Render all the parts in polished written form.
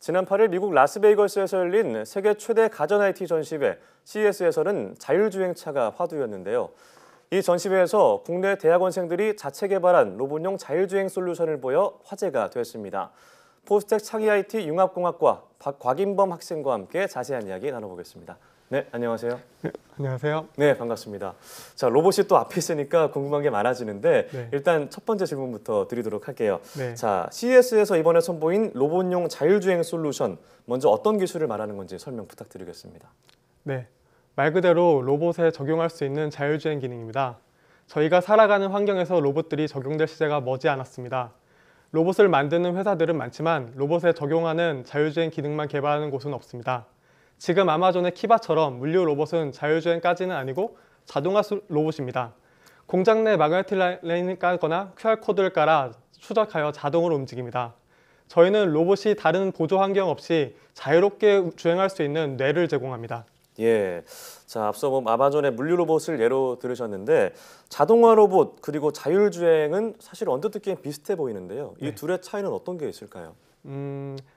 지난 8일 미국 라스베이거스에서 열린 세계 최대 가전 IT 전시회 CES에서는 자율주행차가 화두였는데요. 이 전시회에서 국내 대학원생들이 자체 개발한 로봇용 자율주행 솔루션을 보여 화제가 됐습니다. 포스텍 창의 IT 융합공학과 곽인범 학생과 함께 자세한 이야기 나눠보겠습니다. 네, 안녕하세요. 네, 안녕하세요. 네, 반갑습니다. 자, 로봇이 또 앞에 있으니까 궁금한 게 많아지는데 네. 일단 첫 번째 질문부터 드리도록 할게요. 네. 자, CES에서 이번에 선보인 로봇용 자율주행 솔루션, 먼저 어떤 기술을 말하는 건지 설명 부탁드리겠습니다. 네, 말 그대로 로봇에 적용할 수 있는 자율주행 기능입니다. 저희가 살아가는 환경에서 로봇들이 적용될 시대가 머지 않았습니다. 로봇을 만드는 회사들은 많지만 로봇에 적용하는 자율주행 기능만 개발하는 곳은 없습니다. 지금 아마존의 키바처럼 물류 로봇은 자율주행까지는 아니고 자동화 로봇입니다. 공장 내 마그네틱 라인을 깔거나 QR코드를 깔아 추적하여 자동으로 움직입니다. 저희는 로봇이 다른 보조 환경 없이 자유롭게 주행할 수 있는 뇌를 제공합니다. 예, 자, 앞서 아마존의 물류 로봇을 예로 들으셨는데 자동화 로봇 그리고 자율주행은 사실 언뜻 듣기엔 비슷해 보이는데요. 이 네. 둘의 차이는 어떤 게 있을까요?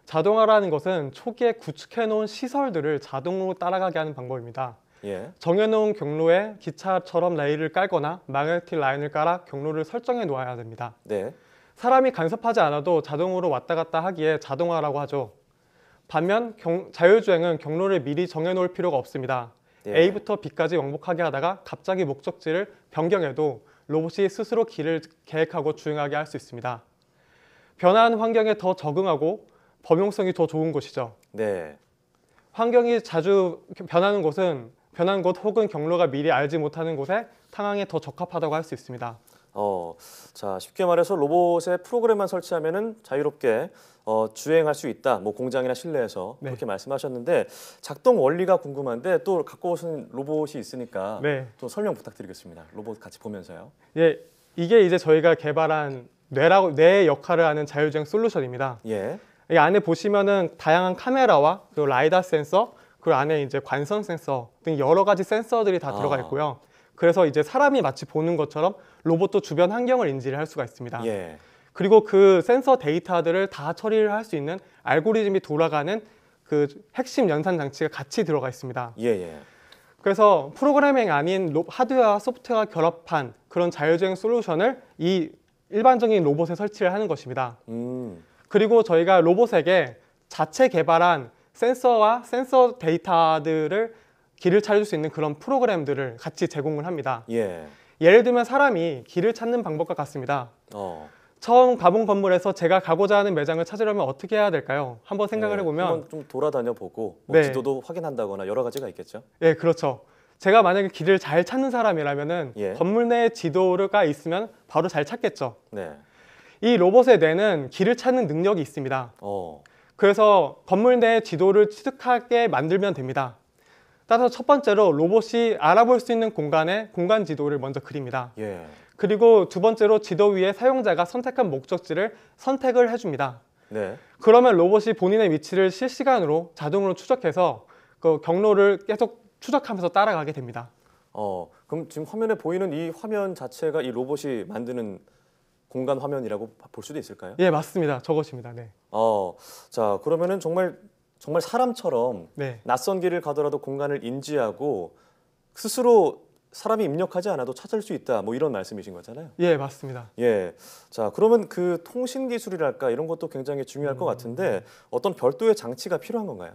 자동화라는 것은 초기에 구축해 놓은 시설들을 자동으로 따라가게 하는 방법입니다. 예. 정해놓은 경로에 기차처럼 레일을 깔거나 마그네틱 라인을 깔아 경로를 설정해 놓아야 됩니다. 네. 사람이 간섭하지 않아도 자동으로 왔다 갔다 하기에 자동화라고 하죠. 반면 자율주행은 경로를 미리 정해놓을 필요가 없습니다. 예. A부터 B까지 왕복하게 하다가 갑자기 목적지를 변경해도 로봇이 스스로 길을 계획하고 주행하게 할 수 있습니다. 변화한 환경에 더 적응하고 범용성이 더 좋은 것이죠. 네. 환경이 자주 변하는 곳 혹은 경로가 미리 알지 못하는 곳에 상황에 더 적합하다고 할 수 있습니다. 자, 쉽게 말해서 로봇에 프로그램만 설치하면은 자유롭게 주행할 수 있다. 뭐 공장이나 실내에서 네. 그렇게 말씀하셨는데 작동 원리가 궁금한데 또 갖고 오신 로봇이 있으니까 네. 또 설명 부탁드리겠습니다. 로봇 같이 보면서요. 예, 이게 이제 저희가 개발한 뇌의 역할을 하는 자율주행 솔루션입니다. 예. 이 안에 보시면은 다양한 카메라와 그리고 라이다 센서, 그 안에 이제 관성 센서 등 여러 가지 센서들이 다 들어가 있고요. 그래서 이제 사람이 마치 보는 것처럼 로봇도 주변 환경을 인지를 할 수가 있습니다. 예. 그리고 그 센서 데이터들을 다 처리를 할 수 있는 알고리즘이 돌아가는 그 핵심 연산 장치가 같이 들어가 있습니다. 예, 예. 그래서 프로그래밍 아닌 하드웨어와 소프트웨어가 결합한 그런 자율주행 솔루션을 이 일반적인 로봇에 설치를 하는 것입니다. 그리고 저희가 로봇에게 자체 개발한 센서와 센서 데이터들을 길을 찾을 수 있는 그런 프로그램들을 같이 제공을 합니다. 예. 예를 들면 사람이 길을 찾는 방법과 같습니다. 처음 가본 건물에서 제가 가고자 하는 매장을 찾으려면 어떻게 해야 될까요? 한번 생각을 해보면 한번 좀 돌아다녀 보고 네. 지도도 확인한다거나 여러 가지가 있겠죠. 네, 그렇죠. 제가 만약에 길을 잘 찾는 사람이라면은 예. 건물 내에 지도가 있으면 바로 잘 찾겠죠. 네. 이 로봇의 뇌는 길을 찾는 능력이 있습니다. 그래서 건물 내의 지도를 취득하게 만들면 됩니다. 따라서 첫 번째로 로봇이 알아볼 수 있는 공간에 공간 지도를 먼저 그립니다. 예. 그리고 두 번째로 지도 위에 사용자가 선택한 목적지를 선택을 해줍니다. 네. 그러면 로봇이 본인의 위치를 실시간으로 자동으로 추적해서 그 경로를 계속 추적하면서 따라가게 됩니다. 그럼 지금 화면에 보이는 이 화면 자체가 이 로봇이 만드는 공간 화면이라고 볼 수도 있을까요? 예, 맞습니다. 저것입니다. 네. 자, 그러면은 정말 사람처럼 네. 낯선 길을 가더라도 공간을 인지하고 스스로 사람이 입력하지 않아도 찾을 수 있다. 뭐 이런 말씀이신 거잖아요. 예, 맞습니다. 예. 자, 그러면 그 통신 기술이랄까 이런 것도 굉장히 중요할 것 같은데 어떤 별도의 장치가 필요한 건가요?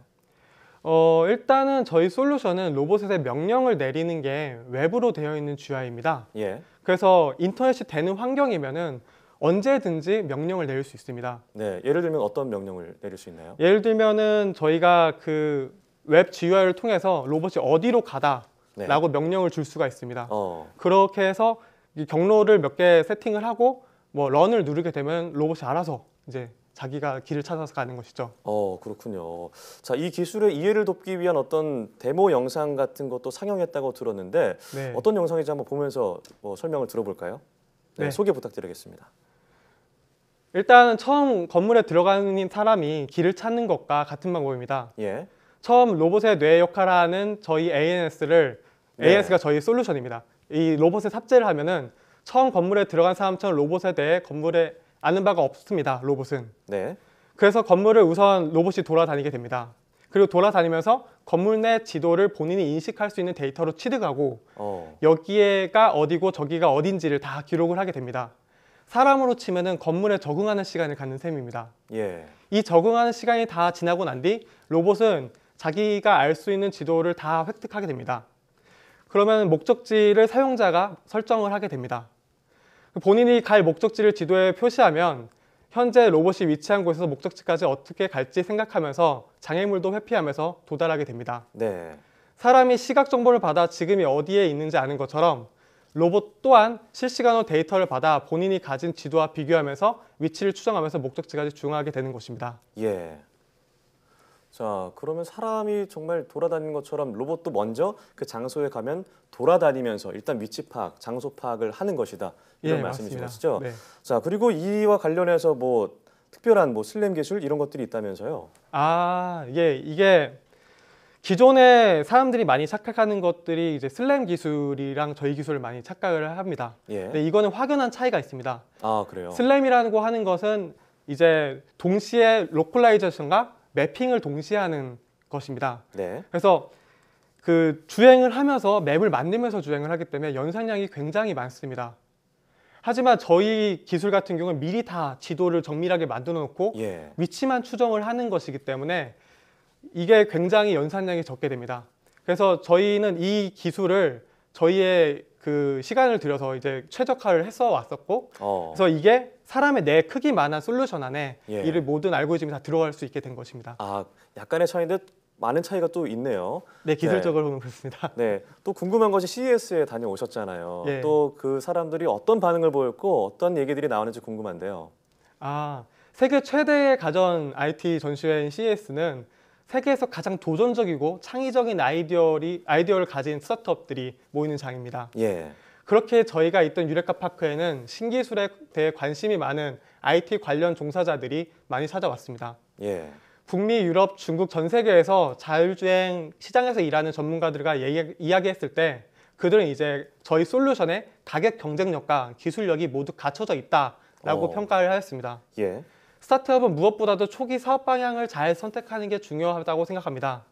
일단은 저희 솔루션은 로봇에 명령을 내리는 게 외부로 되어 있는 GUI입니다. 예. 그래서 인터넷이 되는 환경이면은 언제든지 명령을 내릴 수 있습니다. 네. 예를 들면 어떤 명령을 내릴 수 있나요? 예를 들면은 저희가 그 웹 GUI를 통해서 로봇이 어디로 가다라고 명령을 줄 수가 있습니다. 그렇게 해서 이 경로를 몇 개 세팅을 하고 뭐 런을 누르게 되면 로봇이 알아서 이제 자기가 길을 찾아서 가는 것이죠. 그렇군요. 자, 이 기술의 이해를 돕기 위한 어떤 데모 영상 같은 것도 상영했다고 들었는데 네. 어떤 영상인지 한번 보면서 설명을 들어볼까요? 네, 네. 소개 부탁드리겠습니다. 일단은 처음 건물에 들어가는 사람이 길을 찾는 것과 같은 방법입니다. 예. 처음 로봇의 뇌 역할을 하는 저희 ANS가 저희 솔루션입니다. 이 로봇에 탑재를 하면은 처음 건물에 들어간 사람처럼 로봇에 대해 건물에 아는 바가 없습니다. 로봇은. 네. 그래서 건물을 우선 로봇이 돌아다니게 됩니다. 그리고 돌아다니면서 건물 내 지도를 본인이 인식할 수 있는 데이터로 취득하고 여기가 어디고 저기가 어딘지를 다 기록을 하게 됩니다. 사람으로 치면은 건물에 적응하는 시간을 갖는 셈입니다. 예. 이 적응하는 시간이 다 지나고 난 뒤 로봇은 자기가 알 수 있는 지도를 다 획득하게 됩니다. 그러면 목적지를 사용자가 설정을 하게 됩니다. 본인이 갈 목적지를 지도에 표시하면 현재 로봇이 위치한 곳에서 목적지까지 어떻게 갈지 생각하면서 장애물도 회피하면서 도달하게 됩니다. 네. 사람이 시각 정보를 받아 지금이 어디에 있는지 아는 것처럼 로봇 또한 실시간으로 데이터를 받아 본인이 가진 지도와 비교하면서 위치를 추정하면서 목적지까지 중하게 되는 것입니다. 예. 자, 그러면 사람이 정말 돌아다니는 것처럼 로봇도 먼저 그 장소에 가면 돌아다니면서 일단 위치 파악, 장소 파악을 하는 것이다. 이런 말씀이신 것이죠? 네. 자, 그리고 이와 관련해서 뭐 특별한 뭐 슬램 기술 이런 것들이 있다면서요? 예, 이게 기존에 사람들이 많이 착각하는 것들이 이제 슬램 기술이랑 저희 기술을 많이 착각을 합니다. 예. 근데 이거는 확연한 차이가 있습니다. 아, 그래요? 슬램이라고 하는 것은 이제 동시에 로컬라이제이션과 매핑을 동시에 하는 것입니다. 네. 그래서 그 주행을 하면서 맵을 만들면서 주행을 하기 때문에 연산량이 굉장히 많습니다. 하지만 저희 기술 같은 경우는 미리 다 지도를 정밀하게 만들어 놓고 예. 위치만 추정을 하는 것이기 때문에 이게 굉장히 연산량이 적게 됩니다. 그래서 저희는 이 기술을 저희의 그 시간을 들여서 이제 최적화를 했어 왔었고 그래서 이게 사람의 뇌 크기만한 솔루션 안에 예. 이를 모든 알고리즘이 다 들어갈 수 있게 된 것입니다. 아, 약간의 차이인데 많은 차이가 또 있네요. 네, 기술적으로 보면 그렇습니다. 네, 또 궁금한 것이 CES에 다녀오셨잖아요. 예. 또 그 사람들이 어떤 반응을 보였고 어떤 얘기들이 나오는지 궁금한데요. 세계 최대의 가전 IT 전시회인 CES는 세계에서 가장 도전적이고 창의적인 아이디어를 가진 스타트업들이 모이는 장입니다. 예. 그렇게 저희가 있던 유레카 파크에는 신기술에 대해 관심이 많은 IT 관련 종사자들이 많이 찾아왔습니다. 예. 북미, 유럽, 중국 전 세계에서 자율주행 시장에서 일하는 전문가들과 이야기했을 때 그들은 이제 저희 솔루션의 가격 경쟁력과 기술력이 모두 갖춰져 있다라고 평가를 하였습니다. 예. 스타트업은 무엇보다도 초기 사업 방향을 잘 선택하는 게 중요하다고 생각합니다.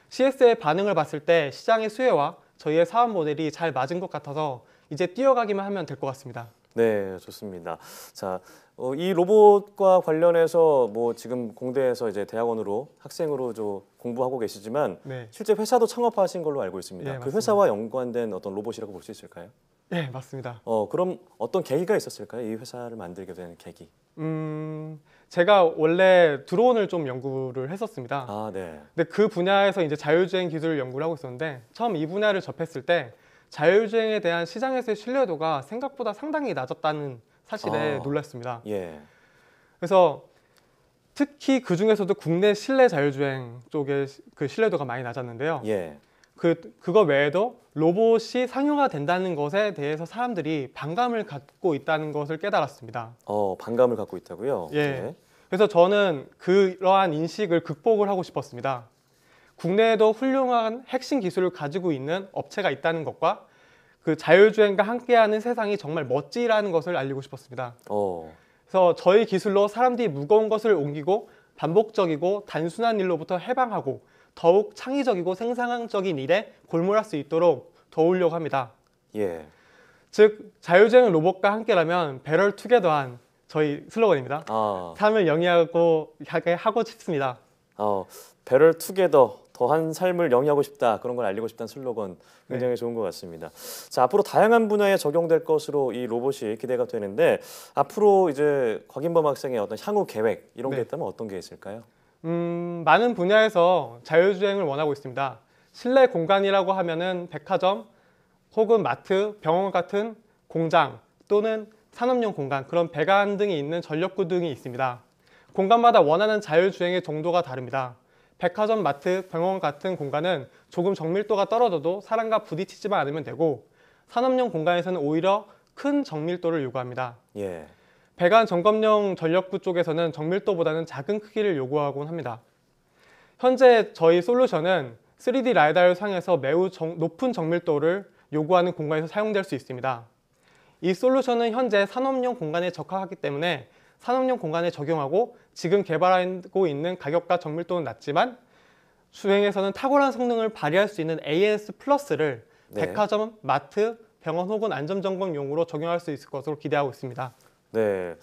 CS의 반응을 봤을 때 시장의 수요와 저희의 사업 모델이 잘 맞은 것 같아서 이제 뛰어가기만 하면 될 것 같습니다. 네, 좋습니다. 자, 이 로봇과 관련해서 뭐 지금 공대에서 이제 대학원으로 학생으로 공부하고 계시지만 네. 실제 회사도 창업하신 걸로 알고 있습니다. 네, 그 맞습니다. 회사와 연관된 어떤 로봇이라고 볼 수 있을까요? 네, 맞습니다. 그럼 어떤 계기가 있었을까요? 이 회사를 만들게 된 계기. 제가 원래 드론을 좀 연구를 했었습니다. 아, 네. 근데 그 분야에서 이제 자율주행 기술을 연구를 하고 있었는데 처음 이 분야를 접했을 때 자율주행에 대한 시장에서의 신뢰도가 생각보다 상당히 낮았다는 사실에 놀랐습니다. 예. 그래서 특히 그 중에서도 국내 실내 자율주행 쪽의 그 신뢰도가 많이 낮았는데요. 예. 그거 외에도 로봇이 상용화 된다는 것에 대해서 사람들이 반감을 갖고 있다는 것을 깨달았습니다. 반감을 갖고 있다고요? 예. 네. 그래서 저는 그러한 인식을 극복을 하고 싶었습니다. 국내에도 훌륭한 핵심 기술을 가지고 있는 업체가 있다는 것과 그 자율주행과 함께하는 세상이 정말 멋지라는 것을 알리고 싶었습니다. 그래서 저희 기술로 사람들이 무거운 것을 옮기고 반복적이고 단순한 일로부터 해방하고 더욱 창의적이고 생산적인 일에 골몰할 수 있도록 도우려고 합니다. 예. 즉 자율주행 로봇과 함께라면 배럴 투게더한 저희 슬로건입니다. 삶을 영위하고 하고 싶습니다. 배럴 투게더, 더한 삶을 영위하고 싶다. 그런 걸 알리고 싶다는 슬로건 굉장히 좋은 것 같습니다. 자, 앞으로 다양한 분야에 적용될 것으로 이 로봇이 기대가 되는데 앞으로 이제 곽인범 학생의 어떤 향후 계획 이런 게 있다면 어떤 게 있을까요? 많은 분야에서 자율주행을 원하고 있습니다. 실내 공간이라고 하면은 백화점 혹은 마트, 병원 같은 공장 또는 산업용 공간, 그런 배관 등이 있는 전력구 등이 있습니다. 공간마다 원하는 자율주행의 정도가 다릅니다. 백화점, 마트, 병원 같은 공간은 조금 정밀도가 떨어져도 사람과 부딪히지만 않으면 되고 산업용 공간에서는 오히려 큰 정밀도를 요구합니다. 예. 배관 점검용 전력구 쪽에서는 정밀도보다는 작은 크기를 요구하곤 합니다. 현재 저희 솔루션은 3D 라이다를 사용해서 매우 높은 정밀도를 요구하는 공간에서 사용될 수 있습니다. 이 솔루션은 현재 산업용 공간에 적합하기 때문에 산업용 공간에 적용하고 지금 개발하고 있는 가격과 정밀도는 낮지만 주행에서는 탁월한 성능을 발휘할 수 있는 ANS 플러스를 네. 백화점, 마트, 병원 혹은 안전점검용으로 적용할 수 있을 것으로 기대하고 있습니다. 네.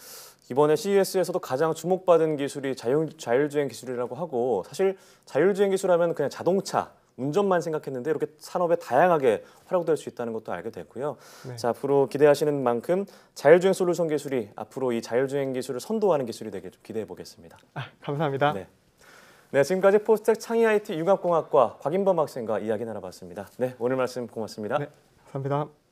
이번에 CES에서도 가장 주목받은 기술이 자율주행 기술이라고 하고 사실 자율주행 기술하면 그냥 자동차, 운전만 생각했는데 이렇게 산업에 다양하게 활용될 수 있다는 것도 알게 됐고요. 네. 자, 앞으로 기대하시는 만큼 자율주행 솔루션 기술이 앞으로 이 자율주행 기술을 선도하는 기술이 되길 좀 기대해 보겠습니다. 감사합니다. 네. 네, 지금까지 포스텍 창의 IT 융합공학과 곽인범 학생과 이야기 나눠봤습니다. 네, 오늘 말씀 고맙습니다. 네, 감사합니다.